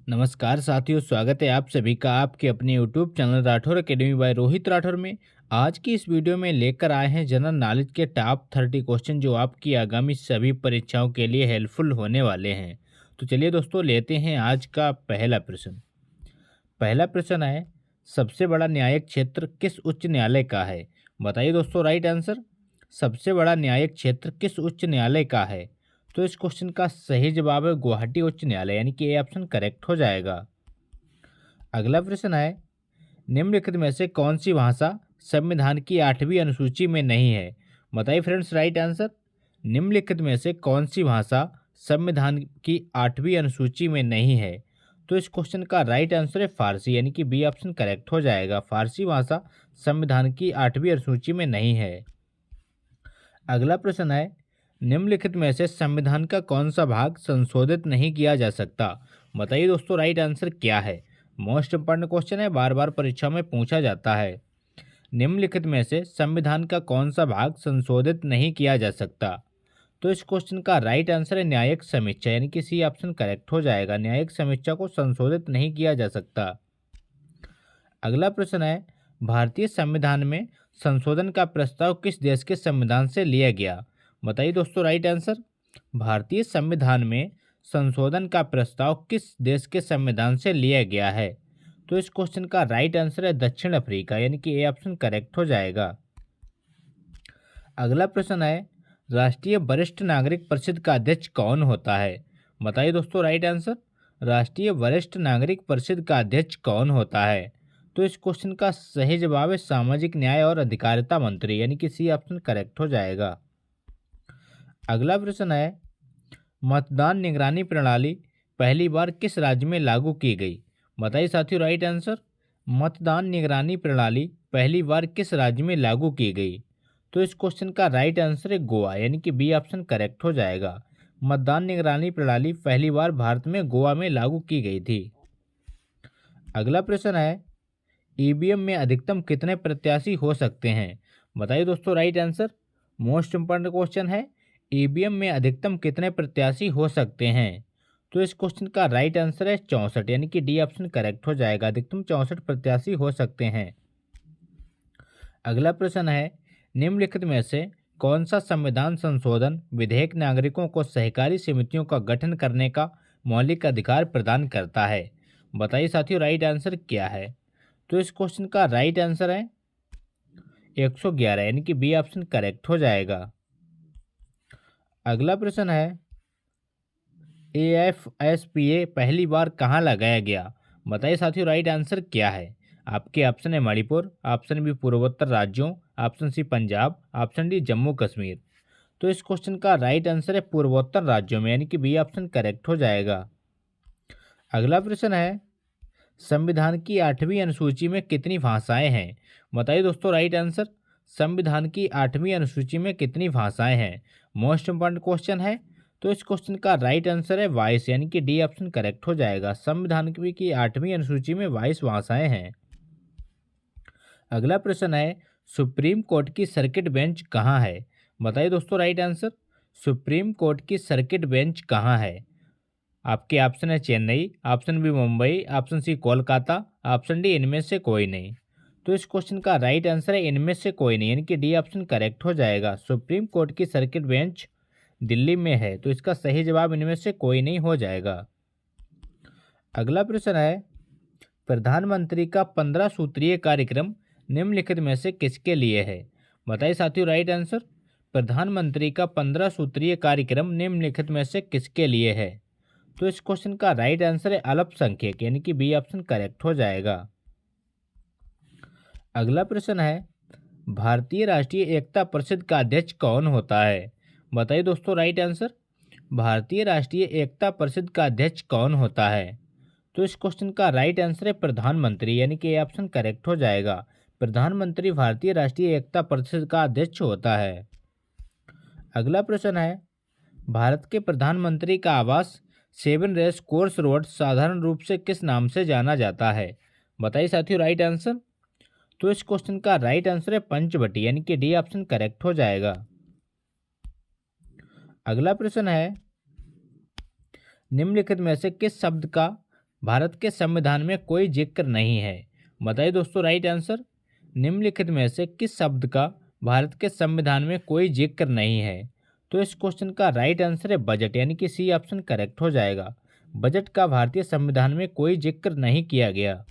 नमस्कार साथियों, स्वागत है आप सभी का आपके अपने YouTube channel Rathore academy by Rohit Rathore में। आज की इस वीडियो में लेकर आए हैं जनरल नॉलेज के टॉप 30 क्वेश्चन जो आपकी आगामी सभी परीक्षाओं के लिए हेल्पफुल होने वाले हैं। तो चलिए दोस्तों, लेते हैं आज का पहला प्रश्न। पहला प्रश्न है, सबसे बड़ा न्यायिक क्षेत्र किस उच्च न्यायालय का है? बताइए दोस्तों राइट आंसर। सबसे बड़ा न्यायिक क्षेत्र किस उच्च न्यायालय का है? तो इस क्वेश्चन का सही जवाब है गुवाहाटी उच्च न्यायालय, यानी कि ये ऑप्शन करेक्ट हो जाएगा। अगला प्रश्न है, निम्नलिखित में से कौन सी भाषा संविधान की 8वीं अनुसूची में नहीं है? बताइए फ्रेंड्स राइट आंसर। निम्नलिखित में से कौन सी भाषा संविधान की 8वीं अनुसूची में नहीं है? तो इस क्वेश्चन का राइट आंसर है फारसी, यानी कि बी ऑप्शन करेक्ट हो जाएगा। फारसी भाषा संविधान की 8वीं अनुसूची में नहीं है। अगला प्रश्न है, निम्नलिखित में से संविधान का कौन सा भाग संशोधित नहीं किया जा सकता? बताइए दोस्तों राइट आंसर क्या है। मोस्ट इंपॉर्टेंट क्वेश्चन है, बार बार परीक्षा में पूछा जाता है। निम्नलिखित में से संविधान का कौन सा भाग संशोधित नहीं किया जा सकता? तो इस क्वेश्चन का राइट आंसर है न्यायिक समीक्षा, यानी कि सी ऑप्शन करेक्ट हो जाएगा। न्यायिक समीक्षा को संशोधित नहीं किया जा सकता। अगला प्रश्न है, भारतीय संविधान में संशोधन का प्रस्ताव किस देश के संविधान से लिया गया? बताइए दोस्तों राइट आंसर। भारतीय संविधान में संशोधन का प्रस्ताव किस देश के संविधान से लिया गया है? तो इस क्वेश्चन का राइट आंसर है दक्षिण अफ्रीका, यानी कि ए ऑप्शन करेक्ट हो जाएगा। अगला प्रश्न है, राष्ट्रीय वरिष्ठ नागरिक परिषद का अध्यक्ष कौन होता है? बताइए दोस्तों राइट आंसर। राष्ट्रीय वरिष्ठ नागरिक परिषद का अध्यक्ष कौन होता है? तो इस क्वेश्चन का सही जवाब है सामाजिक न्याय और अधिकारिता मंत्री, यानी कि सी ऑप्शन करेक्ट हो जाएगा। अगला प्रश्न है, मतदान निगरानी प्रणाली पहली बार किस राज्य में लागू की गई? बताइए साथियों राइट आंसर। मतदान निगरानी प्रणाली पहली बार किस राज्य में लागू की गई? तो इस क्वेश्चन का राइट आंसर है गोवा, यानी कि बी ऑप्शन करेक्ट हो जाएगा। मतदान निगरानी प्रणाली पहली बार भारत में गोवा में लागू की गई थी। अगला प्रश्न है, ईवीएम में अधिकतम कितने प्रत्याशी हो सकते हैं? बताइए दोस्तों right answer. Most important question है, ईवीएम में अधिकतम कितने प्रत्याशी हो सकते हैं? तो इस क्वेश्चन का राइट आंसर है 64, यानी कि डी ऑप्शन करेक्ट हो जाएगा। अधिकतम 64 प्रत्याशी हो सकते हैं। अगला प्रश्न है, निम्नलिखित में से कौन सा संविधान संशोधन विधेयक नागरिकों को सहकारी समितियों का गठन करने का मौलिक अधिकार प्रदान करता है? बताइए साथियों राइट आंसर क्या है। तो इस क्वेश्चन का राइट आंसर है 111, यानी कि बी ऑप्शन करेक्ट हो जाएगा। अगला प्रश्न है, AFSPA पहली बार कहाँ लगाया गया? बताइए साथियों राइट आंसर क्या है। आपके ऑप्शन है मणिपुर, ऑप्शन बी पूर्वोत्तर राज्यों, option C Punjab, option D Jammu Kashmir. तो इस क्वेश्चन का राइट आंसर है पूर्वोत्तर राज्यों में, यानी कि बी ऑप्शन करेक्ट हो जाएगा। अगला प्रश्न है, संविधान की 8वीं अनुसूची में कितनी भाषाएं हैं? बताइए दोस्तों राइट आंसर। संविधान की 8वीं अनुसूची में कितनी भाषाएं हैं? मोस्ट इंपॉर्टेंट क्वेश्चन है। तो इस क्वेश्चन का राइट आंसर है 22, यानी कि डी ऑप्शन करेक्ट हो जाएगा। संविधान की 8वीं अनुसूची में 22 भाषाएं हैं। अगला प्रश्न है, सुप्रीम कोर्ट की सर्किट बेंच कहाँ है? बताइए दोस्तों राइट आंसर। सुप्रीम कोर्ट की सर्किट बेंच कहाँ है? आपके ऑप्शन है Chennai, option B Mumbai, option C Kolkata, option D इनमें से कोई नहीं। तो इस क्वेश्चन का राइट आंसर है इनमें से कोई नहीं, यानी कि डी ऑप्शन करेक्ट हो जाएगा। सुप्रीम कोर्ट की सर्किट बेंच दिल्ली में है, तो इसका सही जवाब इनमें से कोई नहीं हो जाएगा। अगला प्रश्न है, प्रधानमंत्री का 15 सूत्रीय कार्यक्रम निम्नलिखित में से किसके लिए है? बताइए साथियों राइट आंसर। प्रधानमंत्री का 15 सूत्रीय कार्यक्रम निम्नलिखित में से किसके लिए है? तो इस क्वेश्चन का राइट आंसर है अल्पसंख्यक, यानी कि बी ऑप्शन करेक्ट हो जाएगा। अगला प्रश्न है, भारतीय राष्ट्रीय एकता परिषद का अध्यक्ष कौन होता है? बताइए दोस्तों राइट आंसर। भारतीय राष्ट्रीय एकता परिषद का अध्यक्ष कौन होता है? तो इस क्वेश्चन का राइट आंसर है प्रधानमंत्री, यानी कि ये ऑप्शन करेक्ट हो जाएगा। प्रधानमंत्री भारतीय राष्ट्रीय एकता परिषद का अध्यक्ष होता है। अगला प्रश्न है, भारत के प्रधानमंत्री का आवास 7 रेस कोर्स रोड साधारण रूप से किस नाम से जाना जाता है? बताइए साथियों राइट आंसर। तो इस क्वेश्चन का राइट आंसर है पंचवटी, यानी कि डी ऑप्शन करेक्ट हो जाएगा। अगला प्रश्न है, निम्नलिखित में से किस शब्द का भारत के संविधान में कोई जिक्र नहीं है। बताइए दोस्तों राइट आंसर। निम्नलिखित में से किस शब्द का भारत के संविधान में कोई जिक्र नहीं है? तो इस क्वेश्चन का राइट आंसर है बजट, यानी कि सी ऑप्शन करेक्ट हो जाएगा। बजट का भारतीय संविधान में कोई जिक्र नहीं किया गया।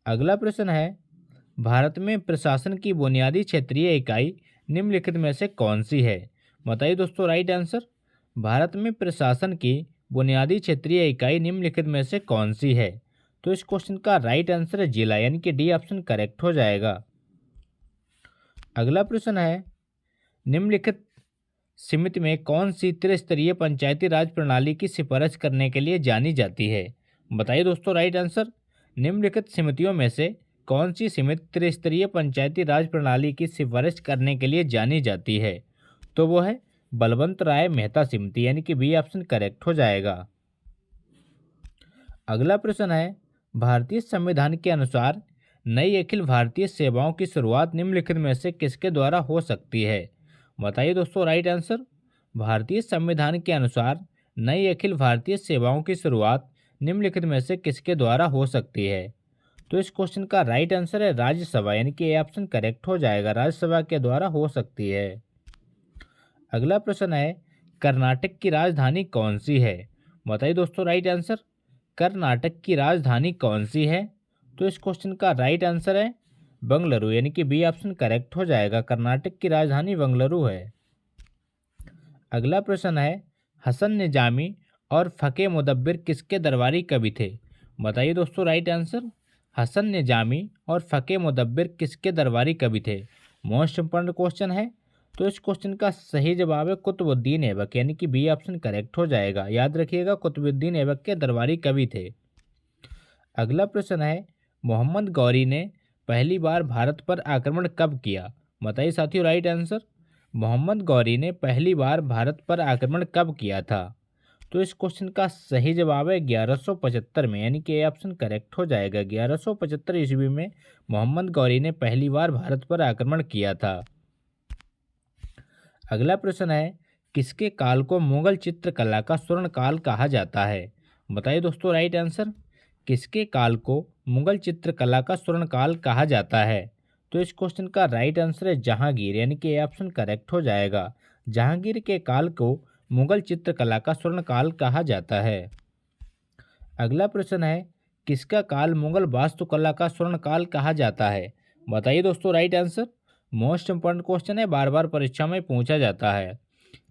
अगला प्रश्न है, भारत में प्रशासन की बुनियादी क्षेत्रीय इकाई निम्नलिखित में से कौन सी है? बताइए दोस्तों राइट आंसर। भारत में प्रशासन की बुनियादी क्षेत्रीय इकाई निम्नलिखित में से कौन सी है? तो इस क्वेश्चन का राइट आंसर है जिला, यानी कि डी ऑप्शन करेक्ट हो जाएगा। अगला प्रश्न है, निम्नलिखित समिति में कौन सी त्रिस्तरीय पंचायती राज प्रणाली की सिफारिश करने के लिए जानी जाती है? बताइए दोस्तों राइट आंसर। निम्नलिखित समितियों में से कौन सी समिति त्रिस्तरीय पंचायती राज प्रणाली की सिफारिश करने के लिए जानी जाती है? तो वो है बलवंत राय मेहता समिति, यानी कि बी ऑप्शन करेक्ट हो जाएगा। अगला प्रश्न है, भारतीय संविधान के अनुसार नई अखिल भारतीय सेवाओं की शुरुआत निम्नलिखित में से किसके द्वारा हो सकती है? बताइए दोस्तों राइट आंसर। भारतीय संविधान के अनुसार नई अखिल भारतीय सेवाओं की शुरुआत निम्नलिखित में से किसके द्वारा हो सकती है? तो इस क्वेश्चन का राइट आंसर है राज्यसभा, यानी कि ए ऑप्शन करेक्ट हो जाएगा। राज्यसभा के द्वारा हो सकती है। अगला प्रश्न है, कर्नाटक की राजधानी कौन सी है? बताइए दोस्तों राइट आंसर। कर्नाटक की राजधानी कौन सी है? तो इस क्वेश्चन का राइट आंसर है बंगलुरु, यानी कि बी ऑप्शन करेक्ट हो जाएगा। कर्नाटक की राजधानी बंगलुरु है। अगला प्रश्न है, हसन निजामी और फकीह मुदब्बिर किसके दरबारी कवि थे? बताइए दोस्तों राइट आंसर। हसन निजामी और फकीह मुदब्बिर किसके दरबारी कवि थे? मोस्ट इंपॉर्टेंट क्वेश्चन है। तो इस क्वेश्चन का सही जवाब है कुतुबुद्दीन ऐबक, यानी कि बी ऑप्शन करेक्ट हो जाएगा। याद रखिएगा कुतुबुद्दीन ऐबक के दरबारी कवि थे। अगला प्रश्न है, मोहम्मद गौरी ने पहली बार भारत पर आक्रमण कब किया? बताइए साथियों राइट आंसर। मोहम्मद गौरी ने पहली बार भारत पर आक्रमण कब किया था? तो इस क्वेश्चन का सही जवाब है 1175 में, यानी कि ए ऑप्शन करेक्ट हो जाएगा। 1175 ईस्वी में मोहम्मद गौरी ने पहली बार भारत पर आक्रमण किया था। अगला प्रश्न है, किसके काल को मुगल चित्रकला का स्वर्ण काल कहा जाता है? बताइए दोस्तों राइट आंसर। किसके काल को मुगल चित्रकला का स्वर्ण काल कहा जाता है? तो इस क्वेश्चन का राइट आंसर है जहांगीर, यानी कि ए ऑप्शन करेक्ट हो जाएगा। जहांगीर के काल को मुगल चित्रकला का स्वर्ण काल कहा जाता है। अगला प्रश्न है, किसका काल मुगल वास्तुकला का स्वर्ण काल कहा जाता है? बताइए दोस्तों right answer. Most important question है, बार बार परीक्षा में पूछा जाता है।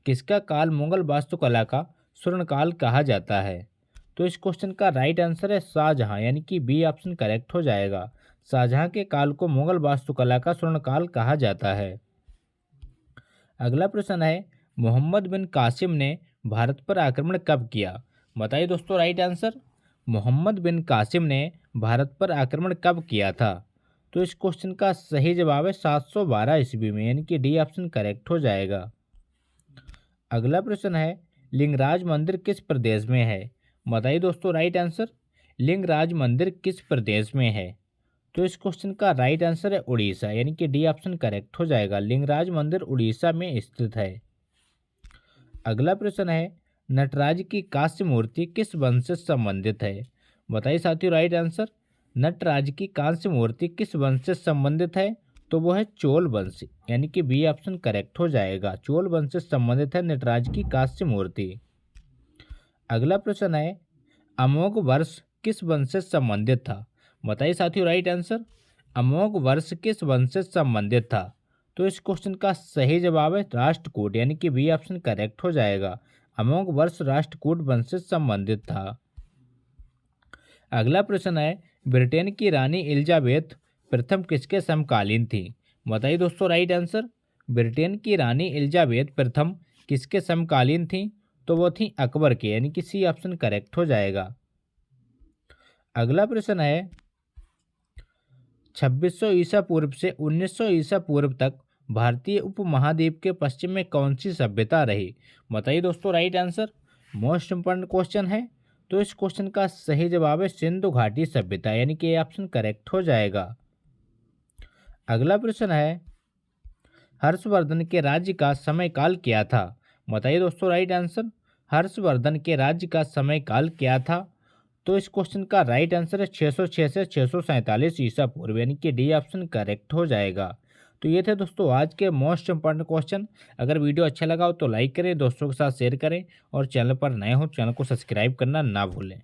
किसका काल मुगल वास्तुकला का स्वर्ण काल कहा जाता है? तो इस क्वेश्चन का राइट आंसर है शाहजहां, यानी कि बी ऑप्शन करेक्ट हो जाएगा। शाहजहां के काल को मुगल वास्तुकला का स्वर्ण काल कहा जाता है। अगला प्रश्न है, मोहम्मद बिन कासिम ने भारत पर आक्रमण कब किया? बताइए दोस्तों राइट आंसर। मोहम्मद बिन कासिम ने भारत पर आक्रमण कब किया था? तो इस क्वेश्चन का सही जवाब है 712 ईस्वी में, यानी कि डी ऑप्शन करेक्ट हो जाएगा। अगला प्रश्न है, लिंगराज मंदिर किस प्रदेश में है? बताइए दोस्तों राइट आंसर। लिंगराज मंदिर किस प्रदेश में है? तो इस क्वेश्चन का राइट आंसर है उड़ीसा, यानी कि डी ऑप्शन करेक्ट हो जाएगा। लिंगराज मंदिर उड़ीसा में स्थित है। अगला प्रश्न है, नटराज की कांस्य मूर्ति किस वंश से संबंधित है? बताइए साथियों राइट आंसर। नटराज की कांस्य मूर्ति किस वंश से संबंधित है? तो वो है चोल वंश, यानी कि बी ऑप्शन करेक्ट हो जाएगा। चोल वंश से संबंधित है नटराज की कांस्य मूर्ति। अगला प्रश्न है, अमोघ वर्ष किस वंश से संबंधित था? बताइए साथियों राइट आंसर। अमोघ वर्ष किस वंश से संबंधित था? तो इस क्वेश्चन का सही जवाब है राष्ट्रकूट, यानी कि बी ऑप्शन करेक्ट हो जाएगा। अमोघ वर्ष राष्ट्रकूट वंश से संबंधित था। अगला प्रश्न है, ब्रिटेन की रानी एलिजाबेथ प्रथम किसके समकालीन थी? बताइए दोस्तों राइट आंसर। ब्रिटेन की रानी एलिजाबेथ प्रथम किसके समकालीन थी? तो वो थी अकबर के, यानी कि सी ऑप्शन करेक्ट हो जाएगा। अगला प्रश्न है, 2600 ईसा पूर्व से 1900 ईसा पूर्व तक भारतीय उपमहाद्वीप के पश्चिम में कौन सी सभ्यता रही? बताइए दोस्तों right answer. Most important question है। तो इस क्वेश्चन का सही जवाब है सिंधु घाटी सभ्यता, यानी कि ये ऑप्शन करेक्ट हो जाएगा। अगला प्रश्न है, हर्षवर्धन के राज्य का समयकाल क्या था? बताइए दोस्तों राइट आंसर। हर्षवर्धन के राज्य का समयकाल क्या था? तो इस क्वेश्चन का राइट आंसर है 606 से 647 ईसा पूर्व, यानी कि डी ऑप्शन करेक्ट हो जाएगा। तो ये थे दोस्तों आज के मोस्ट इंपॉर्टेंट क्वेश्चन। अगर वीडियो अच्छा लगा हो तो लाइक करें, दोस्तों के साथ शेयर करें और चैनल पर नए हो चैनल को सब्सक्राइब करना ना भूलें।